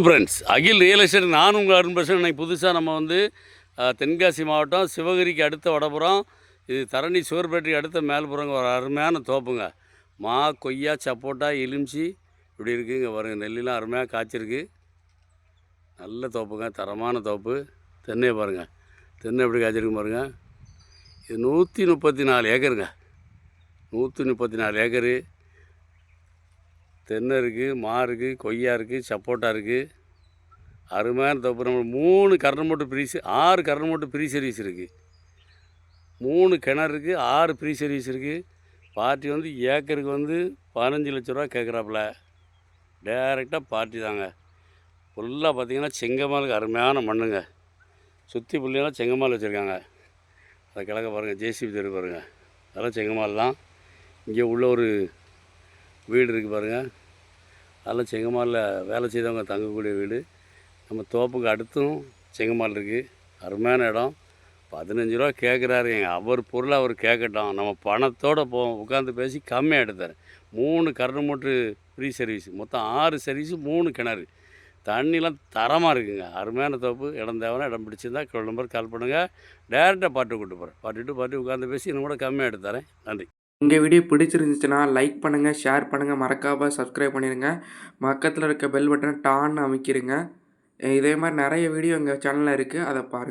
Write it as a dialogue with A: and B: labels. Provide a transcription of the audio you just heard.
A: Friends, அகில் real estate நான் உங்கள் அருண் பேசுகிறேன். இன்னைக்கு புதுசாக நம்ம வந்து தென்காசி மாவட்டம் சிவகிரிக்கு அடுத்த வடபுறம், இது தரணி சிவர்பேட்டைக்கு அடுத்த மேல்புறங்க ஒரு அருமையான தோப்புங்க. மா, கொய்யா, சப்போட்டா, எலுமிச்சி இப்படி இருக்குங்க. பாருங்க, நெல்லிலாம் அருமையாக காய்ச்சிருக்கு. நல்ல தோப்புங்க, தரமான தோப்பு. தென்னையை பாருங்கள், தென்னை எப்படி காய்ச்சிருக்கு பாருங்கள். இது 134 ஏக்கருங்க. 134 ஏக்கரு. தென்னை இருக்குது, மா இருக்குது, கொய்யா இருக்குது, சப்போட்டா இருக்குது. அருமையான தோப்பு. நம்ம 3 current breeze 6 current free service இருக்குது. 3 கிணறு இருக்குது, 6 ஃப்ரீ சர்வீஸ் இருக்குது. பார்ட்டி வந்து ஏக்கருக்கு வந்து 15 லட்ச ரூபா கேட்குறாப்புல. டேரெக்டாக பார்ட்டி தாங்க. ஃபுல்லாக பார்த்திங்கன்னா செங்கமாலுக்கு அருமையான மண்ணுங்க. சுற்றி புள்ளியெல்லாம் செங்கமால் வச்சுருக்காங்க. அதை கிழக்க பாருங்கள், ஜேசிபி தெரு பாருங்கள், அதெல்லாம் செங்கமால் தான். இங்கே உள்ள ஒரு வீடு இருக்குது பாருங்கள், அதெல்லாம் செங்கமாலில் வேலை செய்தவங்க தங்கக்கூடிய வீடு. நம்ம தோப்புக்கு அடுத்தும் செங்கமால் இருக்குது. அருமையான இடம். 15 ரூபா கேட்குறாரு. அவர் பொருளை அவர் கேட்கட்டும், நம்ம பணத்தோடு உட்காந்து பேசி கம்மியாக எடுத்தார். 3 கரண்ட் மோட்ரு ஃப்ரீ சர்வீஸ், மொத்தம் 6 சர்வீஸு, 3 கிணறு. தண்ணிலாம் தரமாக இருக்குங்க. அருமையான தோப்பு. இடம் தேவைன்னா இடம் பிடிச்சிருந்தா நம்பர் கால் பண்ணுங்கள். டேரெக்டாக பாட்டு கூப்பிட்டு போகிறேன். பாட்டு உட்காந்து பேசி இன்னும் கூட கம்மியாக எடுத்துறேன். நன்றி.
B: எங்கள் வீடியோ பிடிச்சிருந்துச்சுன்னா லைக் பண்ணுங்கள், ஷேர் பண்ணுங்கள், மறக்காமல் சப்ஸ்கிரைப் பண்ணிடுங்க. பக்கத்தில் இருக்க பெல் பட்டனை டான்னு அமைக்கிருங்க. இதே மாதிரி நிறைய வீடியோ எங்கள் சேனலில் இருக்குது, அதை பாருங்கள்.